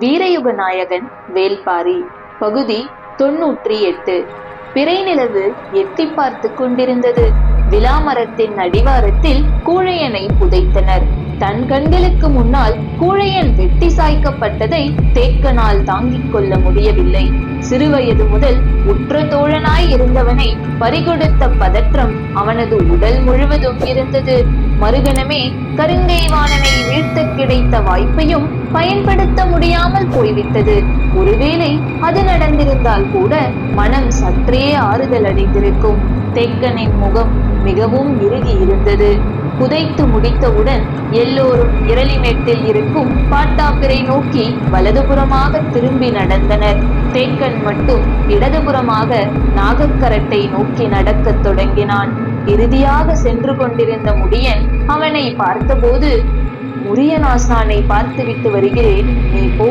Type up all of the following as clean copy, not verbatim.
வீரயுக நாயகன் வேல்பாரி பகுதி 98. பிறை நிலவு எட்டி பார்த்து கொண்டிருந்தது. விலாமரத்தின் அடிவாரத்தில் கூழையனை புதைத்தனர். தன் கண்களுக்கு முன்னால் கூழையன் வெட்டி சாய்க்கப்பட்டதை தேக்கனால் தாங்கிக் கொள்ள முடியவில்லை. சிறுவயது முதல் உற்ற தோழனாய் இருந்தவனை பறிகொடுத்த பதற்றம் அவனது உடல் முழுவதும் இருந்தது. மறுகணமே கருங்கை வாணனை வீழ்த்த கிடைத்த வாய்ப்பையும் பயன்படுத்த முடியாமல் போய்விட்டது. ஒருவேளை அது நடந்திருந்தால் கூட மனம் சற்றே ஆறுதல் அடைந்திருக்கும். தேக்கனின் முகம் மிகவும் இறுகி இருந்தது. புதைத்து முடித்தவுடன் எல்லோரும் இரளிமேட்டில் இருக்கும் பாட்டாப்பிரை நோக்கி வலதுபுறமாக திரும்பி நடந்தனர். தேக்கன் மட்டும் இடதுபுறமாக நாகக்கரட்டை நோக்கி நடக்கத் தொடங்கினான். இறுதியாக சென்று கொண்டிருந்த முடியன் அவனை பார்த்தபோது, முரியனாசானை பார்த்துவிட்டு வருகிறேன், நீ போ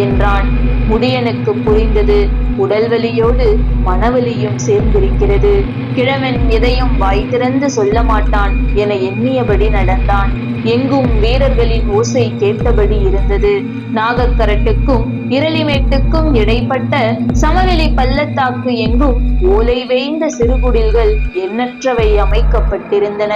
என்றான். முடியனுக்கு புரிந்தது, உடல் வலியோடு மனவலியும் சேர்ந்திருக்கிறது. கிழவன் எதையும் வாய் திறந்து சொல்ல மாட்டான் என எண்ணியபடி நடந்தான். எங்கும் வீரர்களின் ஓசை கேட்டபடி இருந்தது. நாகக்கரட்டுக்கும் இரளிமேட்டுக்கும் இடைப்பட்ட சமவெளி பள்ளத்தாக்கு எங்கும் ஓலை வேய்ந்த சிறுகுடில்கள் எண்ணற்றவை அமைக்கப்பட்டிருந்தன.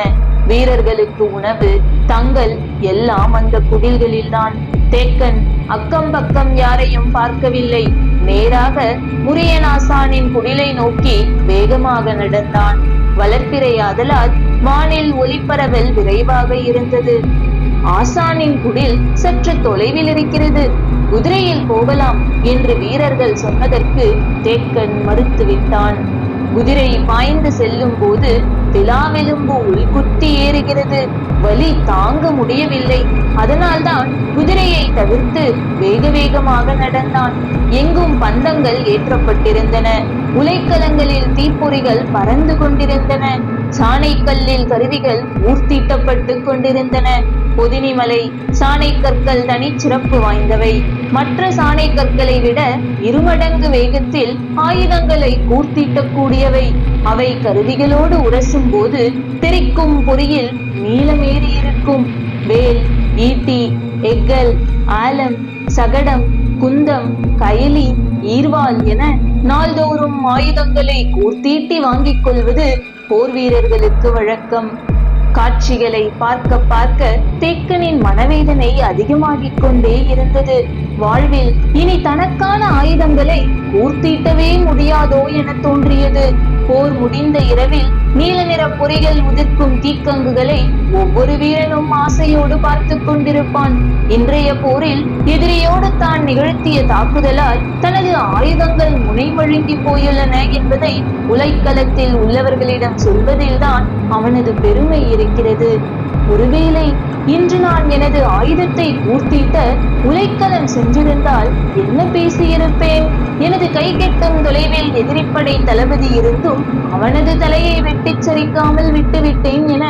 வீரர்களுக்கு உணவு, தங்கள் எல்லாம் அந்த குடில்களில்தான். தேக்கன் அக்கம் பக்கம் யாரையும் பார்க்கவில்லை. நேராக முரியனாசானின் குடிலை நோக்கி வேகமாக நடந்தான். வளர்ப்பிறையாதலால் வானில் ஒளிப்பரவல் விரைவாக இருந்தது. ஆசானின் குடில் சற்று தொலைவில் இருக்கிறது, குதிரையில் போகலாம் என்று வீரர்கள் சொன்னதற்கு தேக்கன் மறுத்துவிட்டான். குதிரை பாய்ந்து செல்லும் போது விலாவெலும்பு உள்குத்தி ஏறுகிறது. வலி தாங்க முடியவில்லை. அதனால்தான் குதிரையை தவிர்த்து வேக வேகமாக நடந்தான். எங்கும் பந்தங்கள் ஏற்றப்பட்டிருந்தன. உலைக்கலங்களில் தீப்பொறிகள் பறந்து கொண்டிருந்தன. சாணைக்கல்லில் கருவிகள் ஊர்த்தீட்டப்பட்டு கொண்டிருந்தன. பொதினிமலை சாணை கற்கள் தனிச்சிறப்பு வாய்ந்தவை. மற்ற சாணை கற்களை விட இருமடங்கு வேகத்தில் ஆயுதங்களை கூர்த்தீட்டக்கூடியவை. அவை கருவிகளோடு உரசும் போது தெரிக்கும் பொறியில் நீளமேறி இருக்கும். வேல், ஈட்டி, எக்கல், ஆலம், சகடம், குந்தம், கயலி, ஈர்வால் என நாள்தோறும் ஆயுதங்களை கூர்த்தீட்டி வாங்கிக் கொள்வது போர் வீரர்களுக்கு வழக்கம். காட்சிகளை பார்க்க பார்க்க தேக்கனின் மனவேதனை அதிகமாகிக் கொண்டே இருந்தது. வாழ்வில் இனி தனக்கான ஆயுதங்களை கூர்த்தீட்டவே முடியாதோ என தோன்றியது. போர் முடிந்த இரவில் நீல நிற பொறிகள் உதிர்க்கும் தீக்கங்குகளை ஒவ்வொரு வீரனும் ஆசையோடு பார்த்து கொண்டிருப்பான். இன்றைய போரில் எதிரியோடு தான் நிகழ்த்திய தாக்குதலால் தனது ஆயுதங்கள் முனைமழுங்கி போயுள்ளன என்பதை உலைக்களத்தில் உள்ளவர்களிடம் சொல்வதில்தான் அவனது பெருமை இருக்கிறது. ஒருவேளை இன்று நான் எனது ஆயுதத்தை பூர்த்திட்ட உலைக்களம் சென்றிருந்தால் என்ன பேசியிருப்பேன்? எனது கை கெட்டும் தொலைவில் எதிரிப்படை தளபதி இருந்தும் அவனது தலையை வெட்டிச் சரிக்காமல் விட்டுவிட்டேன் என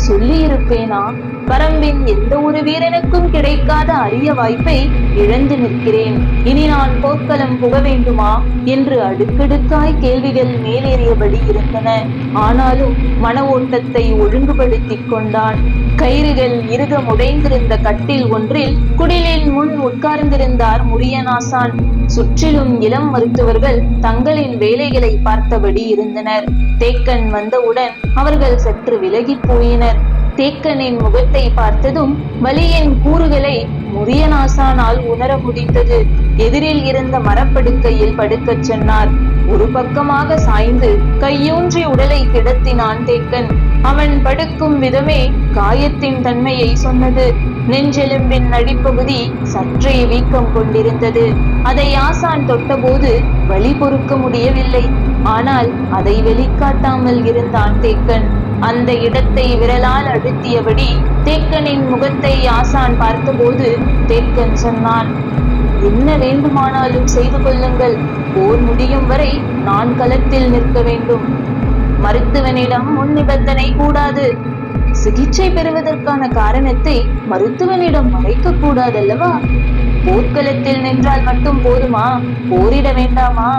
சொல்லியிருப்பேனா? பரம்பின் எந்த ஒரு வீரனுக்கும் கிடைக்காத அரிய வாய்ப்பை இழந்து நிற்கிறேன். இனி நான் போர்க்களம் புக வேண்டுமா என்று அடுக்கடுக்காய் கேள்விகள் மேலேறியபடி இருந்தன. ஆனாலும் மன ஓட்டத்தை ஒழுங்குபடுத்திக் கொண்டான். கயிறுகள் இறுக முடைந்திருந்த கட்டில் ஒன்றில் குடிலின் முன் உட்கார்ந்திருந்தார் முரியனாசான். சுற்றிலும் இளம் மருத்துவர்கள் தங்களின் வேலைகளை பார்த்தபடி இருந்தனர். தேக்கன் வந்தவுடன் அவர்கள் சற்று விலகி போயினர். தேக்கனின் முகத்தை பார்த்ததும் வலியின் கூறுகளை முரியனாசானால் உணர முடிந்தது. எதிரில் இருந்த மரப்படுக்கையில் படுக்கச் சொன்னார். ஒரு பக்கமாக சாய்ந்து கையூன்றி உடலை கிடத்தினான் தேக்கன். அவன் படுக்கும் விதமே காயத்தின் தன்மையை சொன்னது. நெஞ்செலும்பின் அடிப்பகுதி சற்றே வீக்கம் கொண்டிருந்தது. அதை ஆசான் தொட்டபோது வலி பொறுக்க முடியவில்லை. ஆனால் அதை வெளிக்காட்டாமல் இருந்தான் தேக்கன். அந்த இடத்தை விரலால் அழுத்தியபடி தேக்கனின் முகத்தை ஆசான் பார்த்தபோது தேக்கன் சொன்னான், என்ன வேண்டுமானாலும் செய்து கொள்ளுங்கள். போர் முடியும் வரை நான் களத்தில் நிற்க வேண்டும். மருத்துவனிடம் முன் நிபந்தனை கூடாது. சிகிச்சை பெறுவதற்கான காரணத்தை மருத்துவனிடம் மறைக்க கூடாதல்லவா? போர்க்களத்தில் நின்றால் மட்டும் போதுமா? போரிட வேண்டாமா?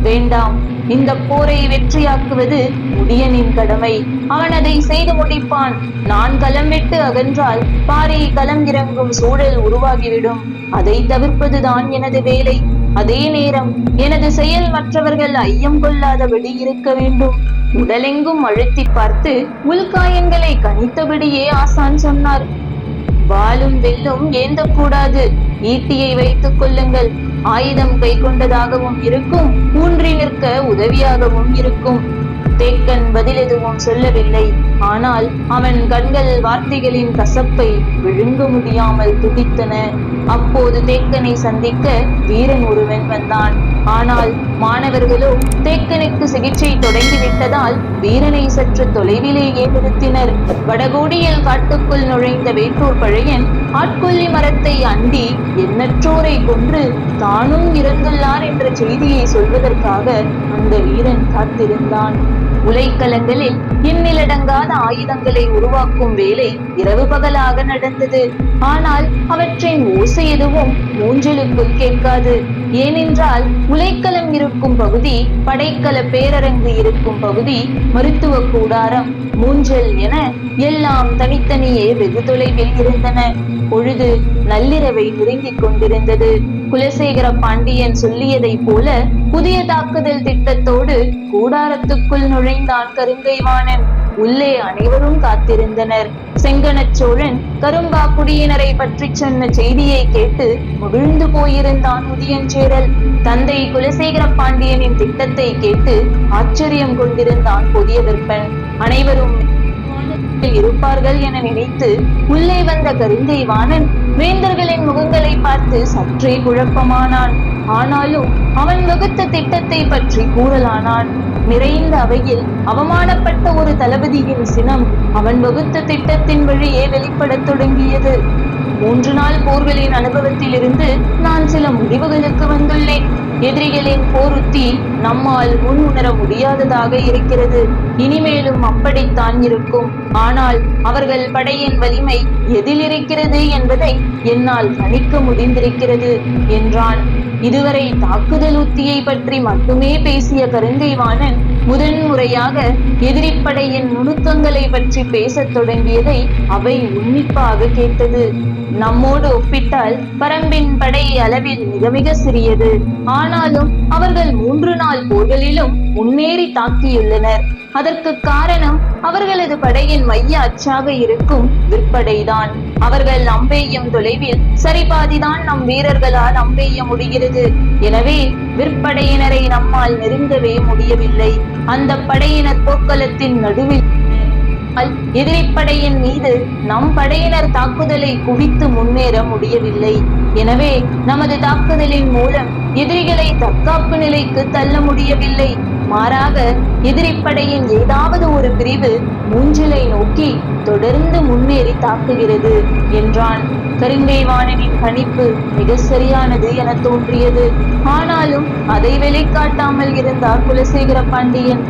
வேண்டாம், இந்த போரை வெற்றியாக்குவது முடியனின் கடமை. அவன் அதை செய்து முடிப்பான். நான் களம் விட்டு அகன்றால் பாறை களம் இறங்கும் சூழல் உருவாகிவிடும். அதை தவிர்ப்பதுதான் எனது வேலை. அதே நேரம் எனது செயல் மற்றவர்கள் ஐயம் கொள்ளாதபடி இருக்க வேண்டும். உடலெங்கும் அழுத்தி பார்த்து உள்காயங்களை கணித்தபடியே ஆசான் சொன்னார். வாளும் வெல்லும் ஏந்தக்கூடாது. ஈட்டியை வைத்துக் கொள்ளுங்கள். ஆயுதம் கை கொண்டதாகவும் இருக்கும், ஊன்றி நிற்க உதவியாகவும் இருக்கும். தேக்கன் பதில் எதுவும் சொல்லவில்லை. ஆனால் அவன் கண்கள் வார்த்தைகளின் கசப்பை விழுங்க முடியாமல் துடித்தன. அப்போது தேக்கனை சந்திக்க வீரன் ஒருவன் வந்தான். ஆனால் மாணவர்களோ தேக்கனுக்கு சிகிச்சை தொடங்கிவிட்டதால் வீரனை சற்று தொலைவிலேயே நிறுத்தினர். வடகோடியில் காட்டுக்குள் நுழைந்த வேட்டூர் பழையன் ஆட்கொல்லி மரத்தை அண்டி எண்ணற்றோரை கொன்று தானும் இறந்துள்ளார் என்ற செய்தியை சொல்வதற்காக அந்த வீரன் காத்திருந்தான். உலைக்களங்களில் எண்ணிலடங்காத ஆயுதங்களை உருவாக்கும் வேலை இரவு பகலாக நடந்தது. ஆனால் அவற்றின் ஓசை எதுவும் மூஞ்சலுக்குள் கேட்காது. ஏனென்றால் உலைக்களம் இருக்கும் பகுதி, படைக்கல பேரரங்கு இருக்கும் பகுதி, மருத்துவ கூடாரம், மூஞ்சல் என எல்லாம் தனித்தனியே வெகு தொலைவில் இருந்தன. பொழுது நள்ளிரவை நெருங்கிக் கொண்டிருந்தது. குலசேகர பாண்டியன் சொல்லியதை போல புதிய தாக்குதல் திட்டத்தோடு கூடாரத்துக்குள் நுழைந்தான் கருங்கைவாணன். உள்ளே அனைவரும் காத்திருந்தனர். செங்கணச் சோழன் கரும்பாக்குடியினரை பற்றி சொன்ன செய்தியை கேட்டு மகிழ்ந்து போயிருந்தான் உதியஞ்சேரல். தந்தை குலசேகர பாண்டியனின் திட்டத்தை கேட்டு ஆச்சரியம் கொண்டிருந்தான் புதிய விற்பன். அனைவரும் இருப்பார்கள் என நினைத்து உள்ளே வந்த கருங்கைவாணன் வேந்தர்களின் முகங்களை பார்த்து சற்றே குழப்பமானான். ஆனாலும் அவன் வகுத்த திட்டத்தை பற்றி கூறலானான். நிறைந்த அவையில் அவமானப்பட்ட ஒரு தளபதியின் சினம் அவன் வகுத்த திட்டத்தின் வழியே வெளிப்படத் தொடங்கியது. 3 நாள் போர்களின் அனுபவத்தில் இருந்து நான் சில முடிவுகளுக்கு வந்துள்ளேன். எதிரிகளின் போருத்தி நம்மால் முன் உணர முடியாததாக இருக்கிறது. இனிமேலும் அப்படித்தான் இருக்கும். ஆனால் அவர்கள் படையின் வலிமை எதில் இருக்கிறது என்பதை என்னால் கணிக்க முடிந்திருக்கிறது என்றான். இதுவரை தாக்குதல் உத்தியை பற்றி மட்டுமே பேசிய கருங்கைவாணன் முதன்முறையாக எதிரிப்படையின் நுணுக்கங்களை பற்றி பேசத் தொடங்கியதை அவை உன்னிப்பாக கேட்டது. நம்மோடு ஒப்பிட்டால் பரம்பின் படை அளவில் மிக மிக சிறியது. ஆனாலும் அவர்கள் 3 நாள் போர்களிலும் முன்னேறி தாக்கியுள்ளனர். அதற்கு காரணம் அவர்களது படையின் மைய அச்சாக இருக்கும் விற்படைதான். அவர்கள் அம்பெய்யும் தொலைவில் சரிபாதிதான் நம் வீரர்களால் அம்பெய்ய முடிகிறது. எனவே விற்படையினரை நம்மால் நெருங்கவே முடியவில்லை. அந்த படையினர் போர்க்களத்தின் நடுவில் எதிரிப்படையின் மீது நம் படையினர் தாக்குதலை குவித்து முன்னேற முடியவில்லை. எனவே நமது தாக்குதலின் மூலம் எதிரிகளை தற்காப்பு நிலைக்கு தள்ள முடியவில்லை. மாறாக எதிரிப்படையின் ஏதாவது ஒரு பிரிவு மூஞ்சிலை நோக்கி தொடர்ந்து முன்னேறி தாக்குகிறது என்றான். கருங்கைவாணனின் கணிப்பு மிக சரியானது என தோன்றியது. ஆனாலும் அதை வெளிக்காட்டாமல் இருந்தார் குலசேகர பாண்டியன்.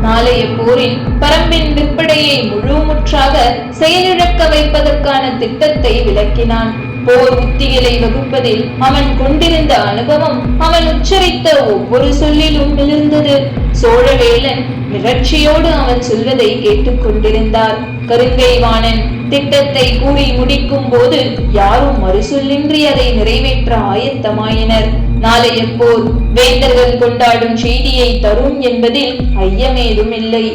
நாளைய போரில் பரம்பின் விற்படையை முழுமுற்றாக செயலிழக்க வைப்பதற்கான திட்டத்தை விளக்கினான். போர் உத்திகளை வகுப்பதில் அவன் கொண்டிருந்த அனுபவம் அவன் உச்சரித்த ஒவ்வொரு சொல்லிலும் மிளிர்ந்தது. சோழவேளன் மிரட்சியோடு அவன் சொல்வதை கேட்டுக் கொண்டிருந்தார். கருங்கைவாணன் திட்டத்தை கூறி முடிக்கும் போது யாரும் மறுசொல்லின்றி அதை நிறைவேற்ற ஆயத்தமாயினர். நாளைய போர் வேந்தர்கள் கொண்டாடும் செய்தியை தரும் என்பதில் ஐயமேதும் இல்லை.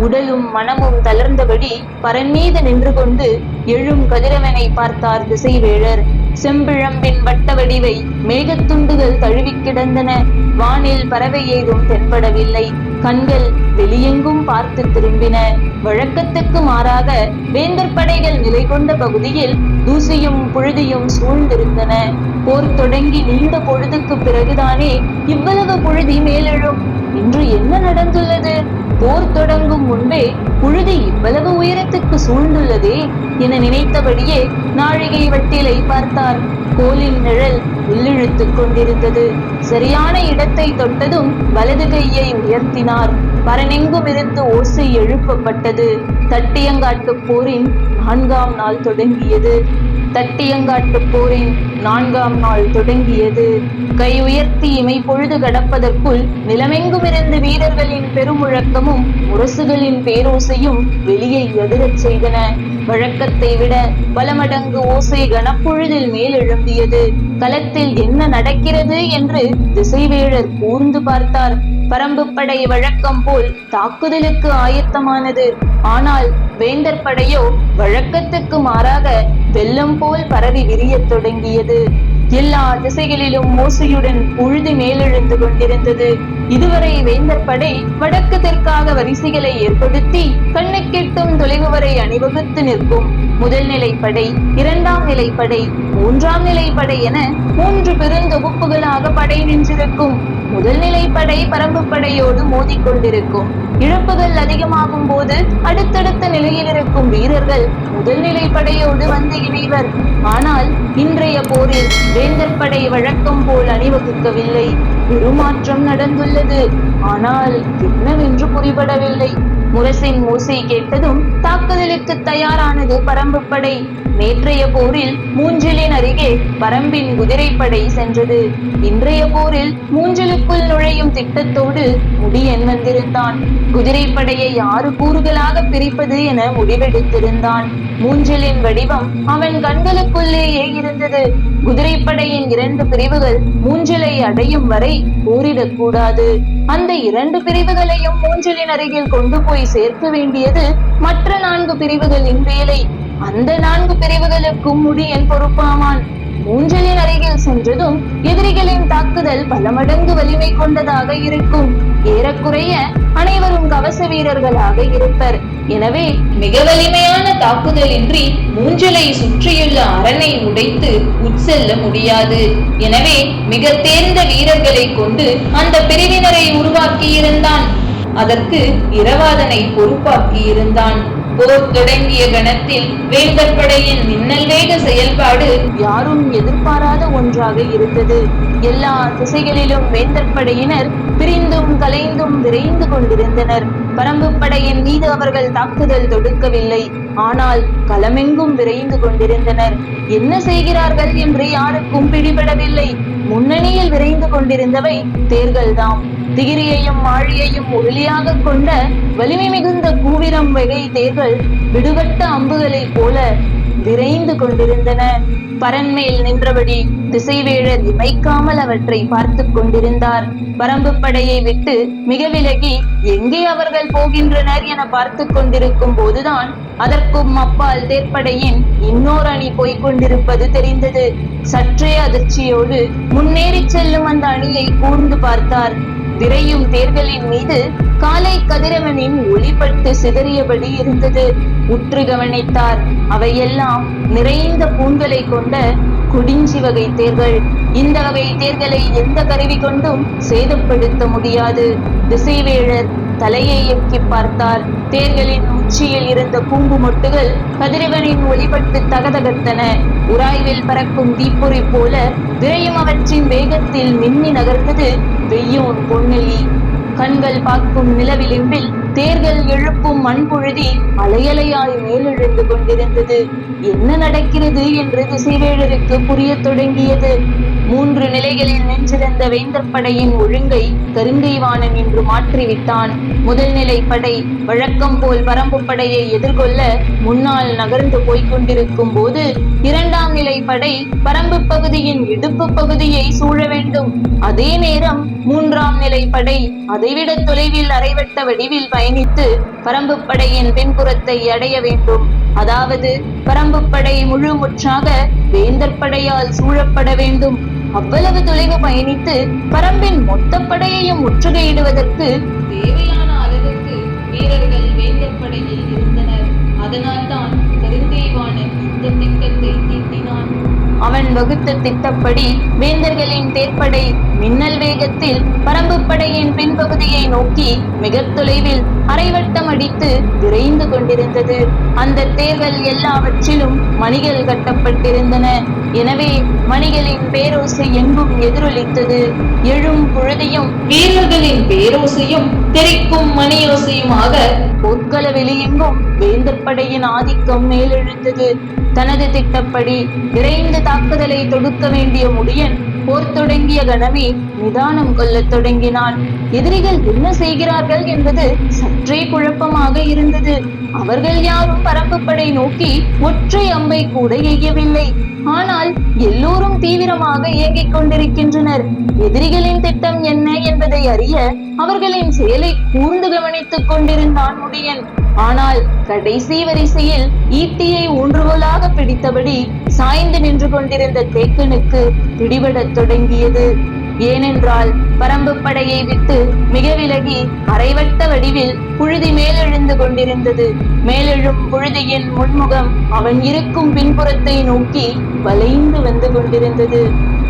உடலும் மனமும் தளர்ந்தபடி பரன் மீது நின்று கொண்டு எழும் கதிரவனை பார்த்தார் திசைவேழர். செம்பிழம்பின் வட்ட வடிவை மேகத்துண்டுகள் தழுவி கிடந்தன. வானில் பறவை ஏதும் தென்படவில்லை. கண்கள் வெளியெங்கும் பார்த்து திரும்பின. வழக்கத்துக்கு மாறாக வேந்தர் படைகள் நிலை கொண்ட பகுதியில் தூசியும் புழுதியும் சூழ்ந்திருந்தன. போர் தொடங்கி நீண்ட பொழுதுக்கு பிறகுதானே இவ்வளவு புழுதி மேலெழும். இன்று என்ன நடந்துள்ளது? போர் தொடங்கும் முன்பே புழுதி இவ்வளவு உயரத்துக்கு சூழ்ந்துள்ளதே என நினைத்தபடியே நாழிகை வட்டிலை பார்த்தார். கோலின் நிழல் உள்ளிழுத்துக் கொண்டிருந்தது. சரியான இடத்தை தொட்டதும் வலது கையை உயர்த்தினார். பரனெங்கும் இருந்து ஓசை எழுப்பப்பட்டது. தட்டியங்காட்டு போரின் 4ஆம் நாள் தொடங்கியது. தட்டியங்காட்டு போரின் 4ஆம் நாள் தொடங்கியது. கை உயர்த்தி இமை பொழுது கடப்பதற்குள் நிலமெங்குமிருந்து வீரர்களின் பெருமுழக்கமும் முரசுகளின் பேரோசையும் வெளியை எதிரச் செய்தன. வழக்கத்தை விட பல மடங்கு ஓசை கனப்பொழுதில் மேலெழும்பியது. களத்தில் என்ன நடக்கிறது என்று திசைவேழர் கூர்ந்து பார்த்தார். பரம்பு படை வழக்கம் போல் தாக்குதலுக்கு ஆயத்தமானது. ஆனால் வேந்தர் படையோ வழக்கத்துக்கு மாறாக வெள்ளம் போல் பரவி விரியத் தொடங்கியது. எல்லா திசைகளிலும் ஓசையுடன் உழுதி மேலெழுந்து கொண்டிருந்தது. இதுவரை வேந்தர் படை வடக்கு தெற்காக வரிசைகளை ஏற்படுத்தி கண்ணுக்கெட்டும் தொலைவு வரை அணிவகுத்து நிற்கும். முதல் நிலைப்படை, 2ஆம் நிலைப்படை, 3ஆம் நிலைப்படை என 3 பெருந்தொகுப்புகளாக படை நின்றிருக்கும். முதல் நிலைப்படை பரம்பு படையோடு மோதிக்கொண்டிருக்கும். இழப்புகள் அதிகமாகும் போது அடுத்தடுத்த நிலையில் இருக்கும் வீரர்கள் முதல் நிலைப்படையோடு வந்து இணைவர். ஆனால் இன்றைய போரில் வேந்தர் படை வழக்கம் போல் அணிவகுக்கவில்லை. பெருமாற்றம் நடந்துள்ளது. ஆனால் என்னவென்று புரிபடவில்லை. முரசின் ஓசை கேட்டதும் தாக்குதலுக்கு தயாரானது பரம்பு படை. நேற்றைய போரில் மூஞ்சிலின் அருகே பரம்பின் குதிரைப்படை சென்றது. இன்றைய போரில் மூஞ்சலுக்குள் நுழையும் திட்டத்தோடு முடியன் வந்திருந்தான். குதிரைப்படையை 6 கூறுகளாக பிரிப்பது என முடிவெடுத்திருந்தான். மூஞ்சலின் வடிவம் அவன் கண்களுக்குள்ளேயே இருந்தது. குதிரைப்படையின் 2 பிரிவுகள் மூஞ்சலை அடையும் வரை போரிடக்கூடாது. அந்த 2 பிரிவுகளையும் மூஞ்சலின் அருகில் கொண்டு போய் சேர்க்க வேண்டியது மற்ற 4 பிரிவுகளின் வேலை. அந்த 4 பிரிவுகளுக்கும் முடியன் பொறுப்பாவான். மூஞ்சலின் அருகில் சென்றதும் எதிரிகளின் தாக்குதல் பல மடங்கு வலிமை கொண்டதாக இருக்கும். ஏறக்குறைய அனைவரும் கவச வீரர்களாக இருப்பர். எனவே மிக வலிமையான தாக்குதலின்றி மூஞ்சலை சுற்றியுள்ள அரணை உடைத்து உட்செல்ல முடியாது. எனவே மிக தேர்ந்த வீரர்களை கொண்டு அந்த பிரிவினரை உருவாக்கியிருந்தான். அதற்கு இரவாதனை பொறுப்பாக்கியிருந்தான். போர் தொடங்கிய கணத்தில் வேந்தர் படையின் மின்னல் வேக செயல்பாடு யாரும் எதிர்பாராத ஒன்றாக இருந்தது. எல்லா திசைகளிலும் வேந்தர் படையினர் பிரிந்தும் கலைந்தும் விரைந்து கொண்டிருந்தனர். பரம்பு படையின் மீது அவர்கள் தாக்குதல் தொடுக்கவில்லை. ஆனால் களமெங்கும் விரைந்து கொண்டிருந்தனர். என்ன செய்கிறார்கள் என்று யாருக்கும் பிடிபடவில்லை. முன்னணியில் விரைந்து கொண்டிருந்தவை தேர்கள்தாம். திகிரியையும் ஆழியையும் ஒளியாக கொண்ட வலிமை மிகுந்த கூவிரம் வகை தேர்கள் விடுபட்ட அம்புகளை போல விரைந்து கொண்டிருந்தன. பரன்மேல் நின்றபடி திசைவேழர் இமைக்காமல் அவற்றை பார்த்து கொண்டிருந்தார். பரம்பு படையை விட்டு மிக விலகி எங்கே அவர்கள் போகின்றனர் என பார்த்து கொண்டிருக்கும் போதுதான் அதற்கும் அப்பால் தேர்ப்படையின் இன்னொரு அணி போய்கொண்டிருப்பது தெரிந்தது. சற்றே அதிர்ச்சியோடு முன்னேறி செல்லும் அந்த அணியை கூர்ந்து பார்த்தார். விரையும் தேர்களின் மீது காலை கதிரவனின் ஒளிப்பட்டு சிதறியபடி இருந்தது. உற்று கவனித்தார். அவையெல்லாம் நிறைந்த பூண்களை கொண்ட குடிஞ்சி வகை தேர்கள். இந்த வகை தேர்களை எந்த கருவி கொண்டும் சேதப்படுத்த முடியாது. திசைவேழர் தலையை எக்கி பார்த்தார். தேர்களின் உச்சியில் இருந்த பூங்கு மொட்டுகள் கதிரவனின் ஒளிபட்டு தகதகத்தன. உராய்வில் பறக்கும் தீப்பொறி போல விரையும் அவற்றின் வேகத்தில் மின்னி நகர்ந்தது வெய்யோன் பொன்னெலி. கண்கள் பார்க்கும் நிலவிளிம்பில் தேர்கள் எழுப்பும் மண்புழுதி அலையலையாய் மேலெழுந்து கொண்டிருந்தது. என்ன நடக்கிறது என்று திசைவேழருக்கு புரிய தொடங்கியது. 3 நிலைகளில் நின்றிருந்த வேந்தர் படையின் ஒழுங்கை கருங்கைவாணன் என்று மாற்றிவிட்டான். முதல் நிலை படை வழக்கம் போல் பரம்பு படையை எதிர்கொள்ள முன்னால் நகர்ந்து போய்கொண்டிருக்கும் போது 2ஆம் நிலை படை பரம்பு பகுதியின் இடுப்பு பகுதியை சூழ வேண்டும். அதே நேரம் 3ஆம் நிலை படை அதைவிட தொலைவில் அரைவட்ட வடிவில் பயணித்து பரம்பு படையின் பின்புறத்தை அடைய வேண்டும். அதாவது பரம்பு படை முழு முற்றாக வேந்தர் படையால் சூழப்பட வேண்டும். அவ்வளவு தொலைவு பயணித்து பரம்பின் மொத்த படையையும் முற்றுகையிடுவதற்கு தேவையான அளவுக்கு வீரர்கள் வேந்தர் படையில் இருந்தனர். அதனால்தான் கருங்கைவாணன் இந்த திட்டத்தை தீட்டினான். அவன் வகுத்த திட்டப்படி வேந்தர்களின் தேர்ப்படை மின்னல் வேகத்தில் பரம்பு படையின் பின்பகுதியை நோக்கி மிக தொலைவில் அரைவட்டம் அடித்து விரைந்து கொண்டிருந்தது. அந்த தேர்கள் எல்லாவற்றிலும் மணிகள் கட்டப்பட்டிருந்தன. எனவே மணிகளின் பேரோசை எங்கும் எதிரொலித்தது. எழும் பொழுதையும் வீரர்களின் பேரோசையும் தெரிக்கும் மணியோசையுமாக போர்க்கள வெளியெங்கும் வேந்தர் படையின் ஆதிக்கம் மேலெழுந்தது. தனது திட்டப்படி விரைந்து தாக்குதலை தொடுக்க வேண்டிய முடியன் போர் தொடங்கிய கணமே நிதானம் கொள்ளத் தொடங்கினான். எதிரிகள் என்ன செய்கிறார்கள் என்பது சற்றே குழப்பமாக இருந்தது. அவர்கள் யாரும் பரம்பு படை நோக்கி ஒற்றை அம்பை கூட எய்யவில்லை. ஆனால் எல்லோரும் தீவிரமாக இயங்கிக் கொண்டிருக்கின்றனர். எதிரிகளின் திட்டம் என்ன என்பதை அறிய அவர்களின் செயலை கூர்ந்து கவனித்துக் கொண்டிருந்தான் முடியன். ஆனால் கடைசி வரிசையில் ஈட்டியை ஊன்றுகோலாக பிடித்தபடி சாய்ந்து நின்று கொண்டிருந்த தேக்கனுக்கு பிடிபடத் தொடங்கியது. ஏனென்றால் பரம்பு படையை விட்டு மிக விலகி அரைவட்ட வடிவில் புழுதி மேலெழுந்து கொண்டிருந்தது. மேலெழும் புழுதியின் முன்முகம் அவன் இருக்கும் பின்புறத்தை நோக்கி வளைந்து வந்து கொண்டிருந்தது.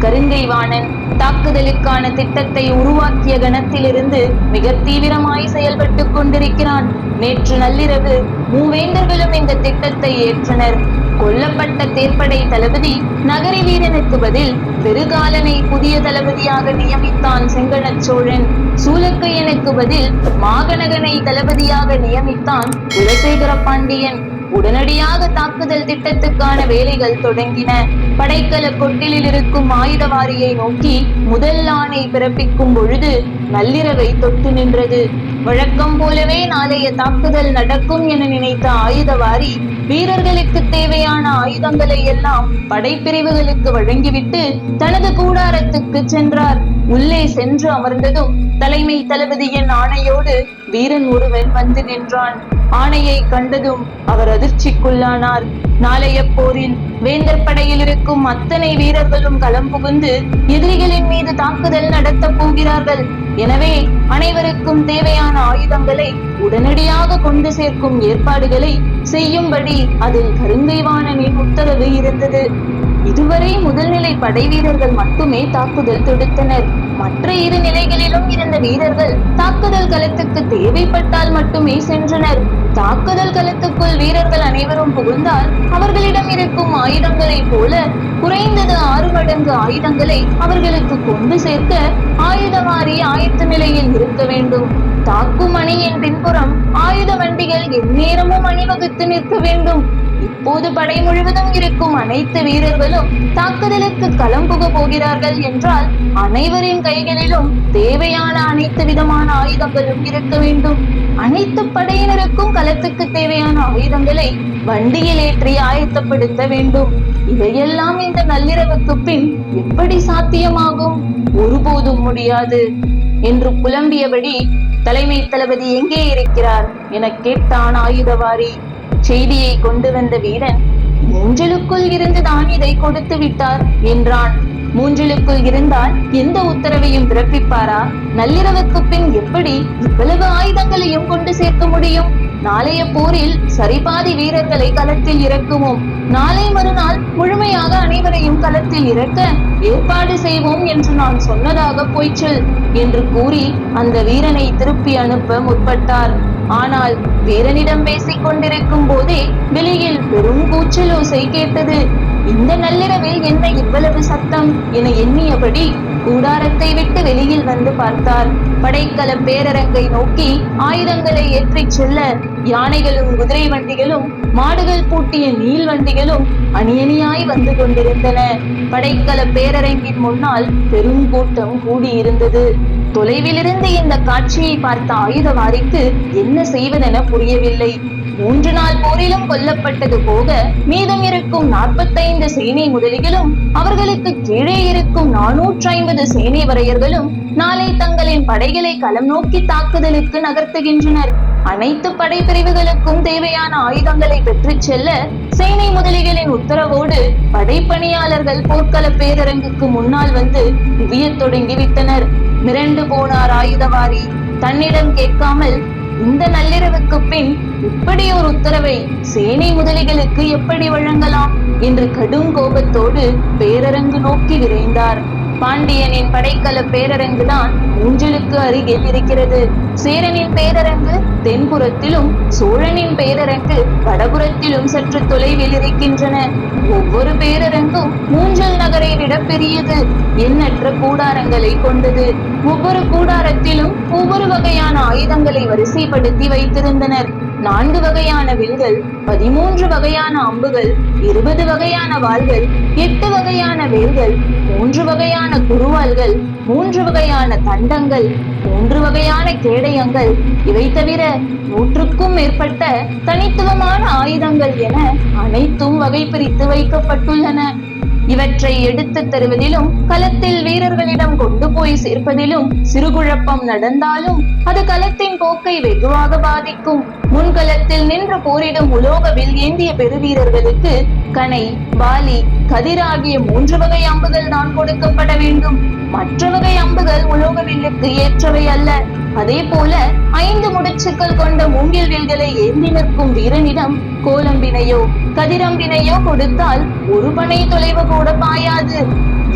கருங்கை வாணன் தாக்குதலுக்கான திட்டத்தை உருவாக்கிய கணத்திலிருந்து மிக தீவிரமாய் செயல்பட்டு கொண்டிருக்கிறான். நேற்று நள்ளிரவு மூவேந்தர்களும் இந்த திட்டத்தை ஏற்றனர். கொல்லப்பட்ட தேர்ப்படை தளபதி நகரி வீரனுக்கு பதில் வெறுகாலனை புதிய தளபதியாக நியமித்தான் செங்கணச் சோழன். சூலக்கையனுக்கு பதில் மாகனகனை தளபதியாக நியமித்தான் குலசேகர பாண்டியன். உடனடியாக தாக்குதல் திட்டத்துக்கான வேலைகள் தொடங்கின. படைக்கல கொட்டிலில் இருக்கும் ஆயுதவாரியை நோக்கி முதல் ஆணை பிறப்பிக்கும் பொழுது நள்ளிரவை தொட்டு நின்றது. வழக்கம் போலவே நாளைய தாக்குதல் நடக்கும் என நினைத்த ஆயுதவாரி வீரர்களுக்கு தேவையான ஆயுதங்களை எல்லாம் படைப்பிரிவுகளுக்கு வழங்கிவிட்டு தனது கூடாரத்துக்கு சென்றார். உள்ளே சென்று அமர்ந்ததும் தலைமை தளபதியின் ஆணையோடு வீரன் ஒருவன் வந்து நின்றான். ஆணையை கண்டதும் அவர் அதிர்ச்சிக்குள்ளானார். நாளைய போரில் வேந்தர் படையில் இருக்கும் அத்தனை வீரர்களும் களம் புகுந்து எதிரிகளின் மீது தாக்குதல் நடத்த போகிறார்கள். எனவே அனைவருக்கும் தேவையான ஆயுதங்களை உடனடியாக கொண்டு சேர்க்கும் ஏற்பாடுகளை செய்யும்படி அதில் கருங்கை வாணனின் உத்தரவு இருந்தது. இதுவரை முதல்நிலை படை வீரர்கள் மட்டுமே தாக்குதல் தொடுத்தனர். மற்ற இரு நிலைகளிலும் இருந்த வீரர்கள் தாக்குதல் களத்துக்கு தேவைப்பட்டால் மட்டுமே சென்றனர். தாக்குதல் களத்துக்குள் வீரர்கள் அனைவரும் புகுந்தால் அவர்களிடம் இருக்கும் ஆயுதங்களை போல குறைந்தது 6 மடங்கு ஆயுதங்களை அவர்களுக்கு கொண்டு சேர்க்க ஆயுதவாரி ஆயத்த நிலையில் இருக்க வேண்டும். தாக்கும் அணியின் பின்புறம் ஆயுத வண்டிகள் எந்நேரமும் அணிவகுத்து நிற்க வேண்டும். இப்போது படை முழுவதும் இருக்கும் அனைத்து வீரர்களும் தாக்குதலுக்கு களம் புக போகிறார்கள் என்றால் அனைவரின் கைகளிலும் தேவையான அனைத்து விதமான ஆயுதங்களும் இருக்க வேண்டும். அனைத்து படையினருக்கும் களத்துக்கு தேவையான ஆயுதங்களை வண்டியில் ஏற்றி ஆயத்தப்படுத்த வேண்டும். இவையெல்லாம் இந்த நள்ளிரவுக்கு பின் எப்படி சாத்தியமாகும்? ஒருபோதும் முடியாது என்று புலம்பியபடி தலைமை தளபதி எங்கே இருக்கிறார் என கேட்டான் ஆயுதவாரி. செய்தியை கொண்டு வந்த வீரன் மூஞ்சலுக்குள் இருந்துதான் இதை கொடுத்து விட்டார் என்றான். மூஞ்சலுக்குள் இருந்தால் எந்த உத்தரவையும் பிறப்பிப்பாரா? நள்ளிரவுக்கு பின் எப்படி இவ்வளவு ஆயுதங்களையும் கொண்டு சேர்க்க முடியும்? நாளைய போரில் சரிபாதி வீரர்களை களத்தில் இறக்குவோம். நாளை மறுநாள் முழுமையாக அனைவரையும் களத்தில் இறக்க ஏற்பாடு செய்வோம் என்று நான் சொன்னதாக போய்ச்சொல் என்று கூறி அந்த வீரனை திருப்பி அனுப்ப முற்பட்டார். ஆனால் வீரனிடம் பேசிக் கொண்டிருக்கும் போதே வெளியில் பெரும் கூச்சலோசை கேட்டது. இந்த நள்ளிரவில் என்ன இவ்வளவு சத்தம் என எண்ணியபடி கூடாரத்தை விட்டு வெளியில் வந்து பார்த்தார். படைக்கல பேரரங்கை நோக்கி ஆயுதங்களை ஏற்றிச் செல்ல யானைகளும் குதிரை வண்டிகளும் மாடுகள் பூட்டிய நீள் வண்டிகளும் அணியணியாய் வந்து கொண்டிருந்தன. படைக்கல பேரரங்கின் முன்னால் பெரும் கூட்டம் கூடியிருந்தது. தொலைவிலிருந்து இந்த காட்சியை பார்த்த ஆயுதவாரிக்கு என்ன செய்வதென புரியவில்லை. 3 நாள் போரிலும் கொல்லப்பட்டது போக மீதம் இருக்கும் 45 சேனை முதலிகளும் அவர்களுக்கு கீழே இருக்கும் 450 சேனை வரையர்களும் நாளை தங்களின் படைகளை களம் நோக்கி தாக்குதலுக்கு நகர்த்துகின்றனர். அனைத்து படைப்பிரிவுகளுக்கும் தேவையான ஆயுதங்களை பெற்றுச் செல்ல சேனை முதலிகளின் உத்தரவோடு படைப்பணியாளர்கள் போர்க்கள பேரரங்குக்கு முன்னால் வந்து குவியத் தொடங்கிவிட்டனர். மிரண்டு போனார் ஆயுதவாரி. தன்னிடம் கேட்காமல் இந்த நள்ளிரவுக்கு பின் இப்படி ஒரு உத்தரவை சேனை முதலிகளுக்கு எப்படி வழங்கலாம் என்று கடும் கோபத்தோடு பேரரங்கு நோக்கி விரைந்தார். பாண்டியனின் படைக்கல பேரரங்குதான் ஊஞ்சலுக்கு அருகில் இருக்கிறது. சேரனின் பேரரங்கு தென்புறத்திலும் சோழனின் பேரரங்கு வடபுறத்திலும் சற்று தொலைவில் இருக்கின்றன. ஒவ்வொரு பேரரங்கும் ஊஞ்சல் நகரை விட பெரியது, எண்ணற்ற கூடாரங்களை கொண்டது. ஒவ்வொரு கூடாரத்திலும் ஒவ்வொரு வகையான ஆயுதங்களை வரிசைப்படுத்தி வைத்திருந்தனர். 4 வகையான வில்கள், 13 வகையான அம்புகள், 20 வகையான வாள்கள், 8 வகையான வேல்கள், 3 வகையான குருவாள்கள், 3 வகையான தண்டங்கள், 3 வகையான கேடயங்கள், இவை தவிர 100க்கும் மேற்பட்ட தனித்துவமான ஆயுதங்கள் என அனைத்தும் வகை பிரித்து வைக்கப்பட்டுள்ளன. இவற்றை எடுத்து தருவதிலும் களத்தில் வீரர்களிடம் கொண்டு போய் சேர்ப்பதிலும் சிறு குழப்பம் நடந்தாலும் அது களத்தின் போக்கை வெகுவாக பாதிக்கும். முன்களத்தில் நின்று போரிடும் உலோக வில் ஏந்திய பெருவீரர்களுக்கு கணை, வாலி, கதிர் ஆகிய 3 வகை அம்புகள் தான் கொடுக்கப்பட வேண்டும். மற்ற வகை அம்புகள் உலோக வில்லுக்கு ஏற்றவை அல்ல. அதே போல 5 முடிச்சுக்கள் கொண்ட மூங்கில் வில்களை ஏந்தி நிற்கும் வீரனிடம் கோலம்பினையோ கதிரம்பினையோ கொடுத்தால் ஒரு பனை தொலைவு கூட பாயாது.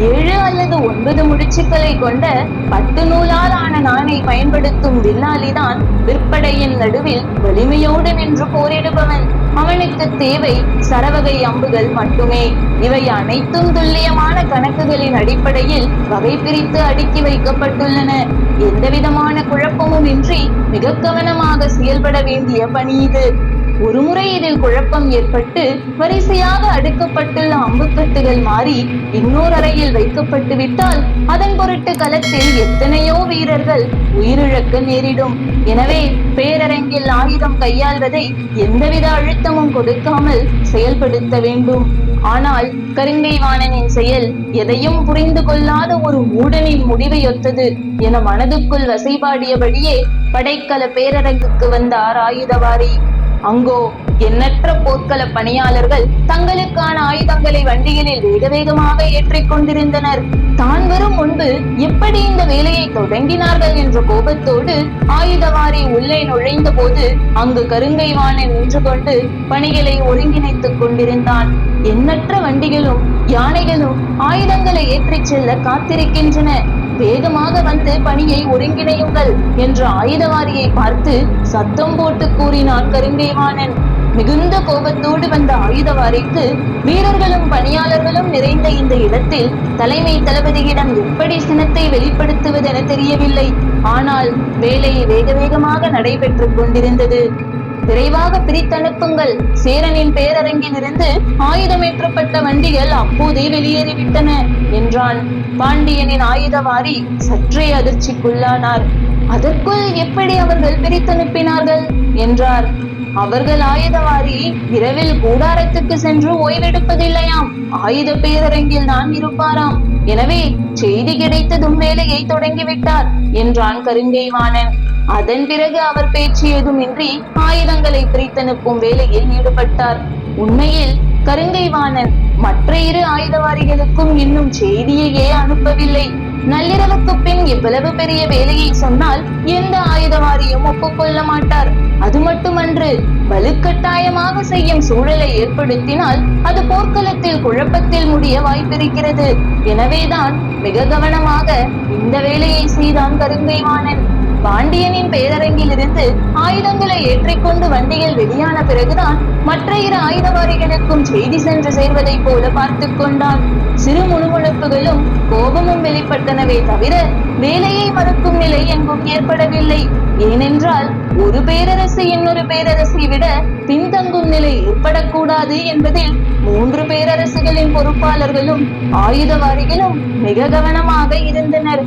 7 அல்லது 9 முடிச்சுக்களை கொண்ட 10 நூலால் ஆன நாணை பயன்படுத்தும் வில்லாளிதான் விற்படையின் நடுவில் வலிமையோடு நின்று போரிடுபவன். அவனுக்கு தேவை சரவகை அம்புகள் மட்டுமே. இவை அனைத்தும் துல்லியமான கணக்குகளின் அடிப்படையில் வகை பிரித்து அடுக்கி வைக்கப்பட்டுள்ளன. எந்தவிதமான குழப்பமும் இன்றி மிக கவனமாக செயல்பட வேண்டிய பணி இது. ஒருமுறை இதில் குழப்பம் ஏற்பட்டு வரிசையாக அடுக்கப்பட்டுள்ள அம்புக்கட்டுகள் மாறி இன்னொரு அறையில் வைக்கப்பட்டு விட்டால் அதன் பொருட்டு களத்தில் எத்தனையோ வீரர்கள் உயிரிழக்க நேரிடும். எனவே பேரரங்கில் ஆயுதம் கையாள்வதை எந்தவித அழுத்தமும் கொடுக்காமல் செயல்படுத்த வேண்டும். ஆனால் கருங்கை வாணனின் செயல் எதையும் புரிந்து கொள்ளாத ஒரு மூடனின் முடிவை ஒத்தது என மனதுக்குள் வசைபாடியபடியே படைக்கல பேரரங்குக்கு வந்தார் ஆயுதவாரி. அங்கோ எண்ணற்ற போர்க்கள பணியாளர்கள் தங்களுக்கான ஆயுதங்களை வண்டிகளில் வேக வேகமாக ஏற்றிக் கொண்டிருந்தனர். தான் வரும் முன்பு எப்படி இந்த வேலையை தொடங்கினார்கள் என்ற கோபத்தோடு ஆயுதவாரி உள்ளே நுழைந்த போது அங்கு கருங்கை வாணன் நின்று கொண்டு பணிகளை ஒருங்கிணைத்துக் கொண்டிருந்தான். எண்ணற்ற வண்டிகளும் யானைகளும் ஆயுதங்களை ஏற்றிச் செல்ல காத்திருக்கின்றன. வேகமாக வந்து பணியை ஒருங்கிணையுங்கள் என்று ஆயுதவாரியை பார்த்து சத்தம் போட்டு கூறினான் கருங்கை வாணன். மிகுந்த கோபத்தோடு வந்த ஆயுதவாரிக்கு வீரர்களும் பணியாளர்களும் நிறைந்த இந்த இடத்தில் தலைமை தளபதியிடம் எப்படி சினத்தை வெளிப்படுத்துவதென தெரியவில்லை. ஆனால் வேலை வேக வேகமாக நடைபெற்றுக் கொண்டிருந்தது. விரைவாக பிரித்தனுப்புங்கள். சேரனின் பேரரங்கில் இருந்து ஆயுதமேற்றப்பட்ட வண்டிகள் அப்போதே வெளியேறிவிட்டன என்றான். பாண்டியனின் ஆயுதவாரி சற்றே அதிர்ச்சிக்குள்ளானார். அதற்குள் எப்படி அவர்கள் பிரித்தனுப்பினார்கள் என்றார். அவர்கள் ஆயுதவாரி இரவில் கூடாரத்துக்கு சென்று ஓய்வெடுப்பதில்லையாம், ஆயுத பேரரங்கில் தான் இருப்பாராம். எனவே செய்தி கிடைத்ததும் வேலையை தொடங்கிவிட்டார் என்றான் கருங்கை வாணன். அதன் பிறகு அவர் பேச்சு ஏதுமின்றி ஆயுதங்களை பிரித்தனுப்பும் வேலையில் ஈடுபட்டார். உண்மையில் கருங்கை வாணன் மற்ற 2 ஆயுதவாரிகளுக்கும் இன்னும் செய்தியையே அனுப்பவில்லை. நள்ளிரவுக்கு பின் இவ்வளவு பெரிய வேலையை சொன்னால் எந்த ஆயுதவாரியும் ஒப்புக்கொள்ள மாட்டார். அது மட்டுமன்று, வலுக்கட்டாயமாக செய்யும் சூழலை ஏற்படுத்தினால் அது போர்க்களத்தில் குழப்பத்தில் முடிய வாய்ப்பிருக்கிறது. எனவேதான் மிக கவனமாக இந்த வேலையை செய்தான் கருங்கை வாணன். பாண்டியனின் பேரரங்கில் இருந்து ஆயுதங்களை ஏற்றிக்கொண்டு வண்டிகள் வெளியான பிறகுதான் மற்ற 2 ஆயுதவாரிகளுக்கும் செய்தி சென்று சேர்வதை போல பார்த்து கொண்டான். சிறு முணுமுணுப்புகளும் கோபமும் வெளிப்பட்டனவே தவிர வேலையை மறுக்கும் நிலை எங்கும் ஏற்படவில்லை. ஏனென்றால் ஒரு பேரரசு இன்னொரு பேரரசை விட பின்தங்கும் நிலை ஏற்படக்கூடாது என்பதில் 3 பேரரசுகளின் பொறுப்பாளர்களும் ஆயுதவாரிகளும் மிக கவனமாக இருந்தனர்.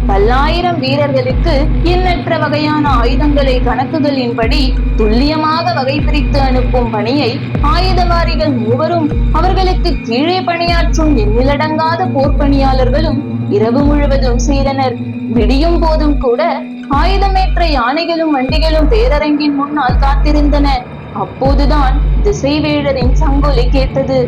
பல்லாயிரம் வீரர்களுக்கு எண்ணற்ற வகையான ஆயுதங்களை கணக்குகளின்படி துல்லியமாக வகை பிரித்து அனுப்பும் பணியை ஆயுதவாரிகள் 3 அவர்களுக்கு கீழே பணியாற்றும் எண்ணிலடங்காத போர்ப்பணியாளர்களும் இரவு முழுவதும் செய்தனர். விடியும் போதும் கூட ஆயுதமேற்ற யானைகளும் வண்டிகளும் பேரரங்கின் முன்னால் காத்திருந்தன. அப்போதுதான் திசைவேழரின் சங்கொலி கேட்டது.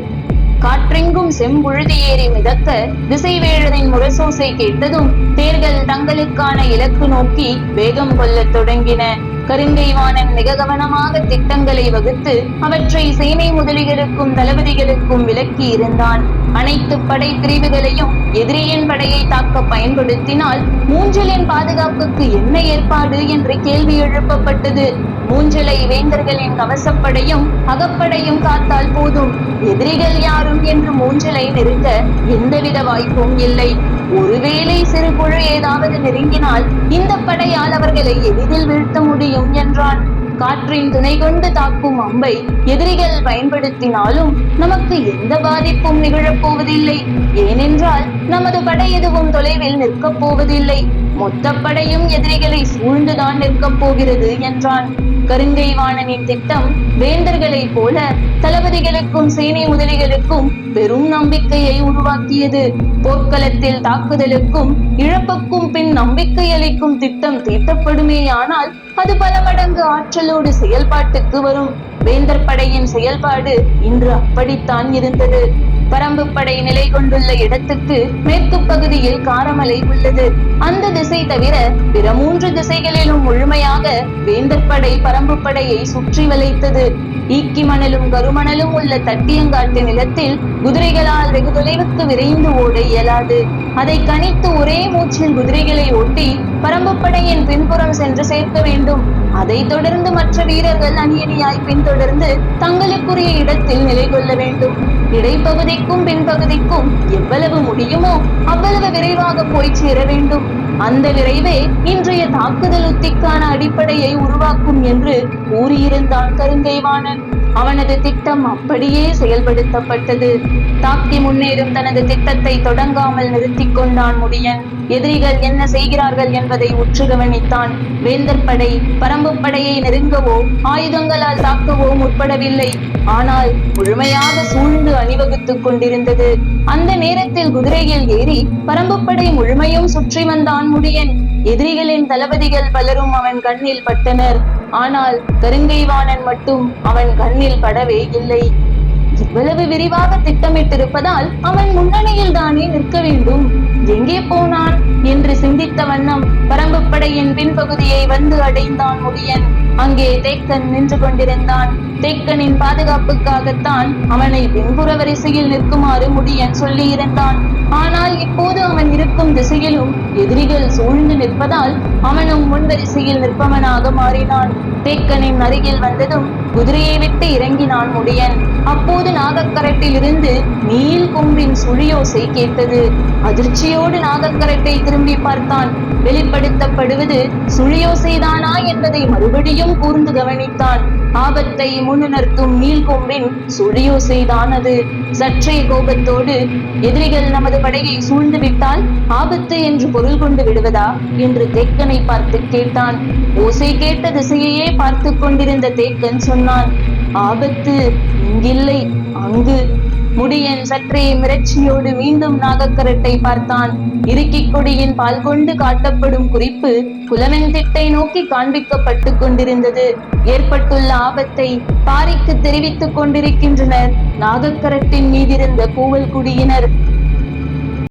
காற்றெங்கும் செம்புழுதி ஏறி மிதக்க திசைவேழரின் முரசோசை கேட்டதும் தேர்கள் தங்களுக்கான இலக்கு நோக்கி வேகம் கொள்ளத் தொடங்கின. கருங்கை வாணன் மிக கவனமாக திட்டங்களை வகுத்து அவற்றை சேனை முதலிகளுக்கும் தளபதிகளுக்கும் விளக்கி இருந்தான். அனைத்து படை பிரிவுகளையும் எதிரியின் படையை தாக்க பயன்படுத்தினால் மூஞ்சலின் பாதுகாப்புக்கு என்ன ஏற்பாடு என்று கேள்வி எழுப்பப்பட்டது. மூஞ்சலை வேந்தர்களின் கவசப்படையும் அகப்படையும் காத்தால் போதும், எதிரிகள் யாரும் என்று மூஞ்சலை நெருங்க எந்தவித வாய்ப்பும் இல்லை. ஒருவேளை சிறு குழு ஏதாவது நெருங்கினால் இந்த படையால் அவர்களை எளிதில் வீழ்த்த முடியும் என்றான். காற்றின் துணை கொண்டு தாக்கும் அம்பை எதிரிகள் பயன்படுத்தினாலும் நமக்கு எந்த பாதிப்பும் நிகழப் போவதில்லை. ஏனென்றால் நமது படை எதுவும் தொலைவில் நிற்கப் போவதில்லை. மொத்த படையும் எதிரிகளை சூழ்ந்துதான் நிற்கப் போகிறது என்றான். கருங்கை வாணனின் திட்டம் வேந்தர்களைப் போல தளபதிகளுக்கும் சேனை முதலிகளுக்கும் பெரும் நம்பிக்கையை உருவாக்கியது. போர்க்களத்தில் தாக்குதலுக்கும் இழப்புக்கும் பின் நம்பிக்கை அளிக்கும் திட்டம் தீட்டப்படுமேயானால் அது பல மடங்கு ஆற்றலோடு செயல்பாட்டுக்கு வரும். வேந்தர் படையின் செயல்பாடு இன்று அப்படித்தான் இருந்தது. பரம்பு படை நிலை கொண்டுள்ள இடத்துக்கு மேற்கு பகுதியில் காரமலை உள்ளது. அந்த திசை தவிர பிற 3 திசைகளிலும் முழுமையாக வேந்தர் படை பரம்பு படையை சுற்றி வளைத்தது. ஈக்கி மணலும் கருமணலும் உள்ள தட்டியங்காட்டு நிலத்தில் குதிரைகளால் வெகு தொலைவுக்கு விரைந்து ஓட இயலாது. அதை கணித்து ஒரே மூச்சில் குதிரைகளை ஓட்டி பரம்பு படையின் பின்புறம் சென்று சேர்க்க வேண்டும். அதை தொடர்ந்து மற்ற வீரர்கள் அணியணியாய் பின்தொடர்ந்து தங்களுக்குரிய இடத்தில் நிலை கொள்ள வேண்டும். இடைப்பகுதிக்கும் பின்பகுதிக்கும் எவ்வளவு முடியுமோ அவ்வளவு விரைவாக போய் சேர வேண்டும். அந்த விரைவே இன்றைய தாக்குதல் உத்திக்கான அடிப்படையை உருவாக்கும் என்று கூறியிருந்தான் கருங்கை வாணன். அவனது திட்டம் அப்படியே செயல்படுத்தப்பட்டது. தாக்கி முன்னேறும் தனது திட்டத்தை தொடங்காமல் நிறுத்தி கொண்டான் முடியன். எதிரிகள் என்ன செய்கிறார்கள் என்பதை உற்று கவனித்தான். வேந்தர் படை பரம்பு படையை நெருங்கவோ ஆயுதங்களால் தாக்கவோ முற்படவில்லை. ஆனால் முழுமையாக சூழ்ந்து அணிவகுத்துக் கொண்டிருந்தது. அந்த நேரத்தில் குதிரையில் ஏறி பரம்பு படை முழுமையும் சுற்றி வந்தான் முடியன். எதிரிகளின் தளபதிகள் பலரும் அவன் கண்ணில் பட்டனர். ஆனால் கருங்கை வாணன் மட்டும் அவன் கண்ணில் படவே இல்லை. இவ்வளவு விரிவாக திட்டமிட்டிருப்பதால் அவன் முன்னணியில் தானே நிற்க வேண்டும். எங்கே போனான் என்று சிந்தித்த வண்ணம் பரம்பு படையின் பின்பகுதியை வந்து அடைந்தான் முடியன். அங்கே தேக்கன் நின்று கொண்டிருந்தான். தேக்கனின் பாதுகாப்புக்காகத்தான் அவனை பின்புற வரிசையில் நிற்குமாறு முடியன் சொல்லி இருந்தான். ஆனால் இப்போது அவன் இருக்கும் திசையிலும் எதிரிகள் சூழ்ந்து நிற்பதால் அவனும் முன்வரிசையில் நிற்பவனாக மாறினான். தேக்கனின் அருகில் வந்ததும் குதிரையை விட்டு இறங்கினான் முடியன். அப்போது நாகக்கரட்டில் இருந்து நீல் கொம்பின் சுழியோசை கேட்டது. அதிர்ச்சியோடு நாகக்கரட்டை திரும்பி பார்த்தான். வெளிப்படுத்தப்படுவது சுழியோசைதானா என்பதை மறுபடியும் கூர்ந்து கவனித்தான். ஆபத்தை முன்னுணர்த்தும் நீல் கொம்பின் சுழியோசைதான் அது. சற்றே கோபத்தோடு, எதிரிகள் நமது படையை சூழ்ந்து விட்டால் ஆபத்து என்று பொருள் கொண்டு விடுவதா என்று தேக்கனை பார்த்து கேட்டான். ஓசை கேட்ட திசையையே பார்த்து கொண்டிருந்த தேக்கன் சொன்னான், ஆபத்து இங்கில்லை, அங்கு. முடியன் சற்றே மிரட்சியோடு மீண்டும் நாகக்கரட்டை பார்த்தான். இறுக்கிக் கொடியின் பால் கொண்டு காட்டப்படும் குறிப்பு குலவன் திட்டை நோக்கி காண்பிக்கப்பட்டு கொண்டிருந்தது. ஏற்பட்டுள்ள ஆபத்தை பாரிக்கு தெரிவித்துக் கொண்டிருக்கின்றனர் நாகக்கரட்டின் மீதிருந்த கூவல் குடியினர்.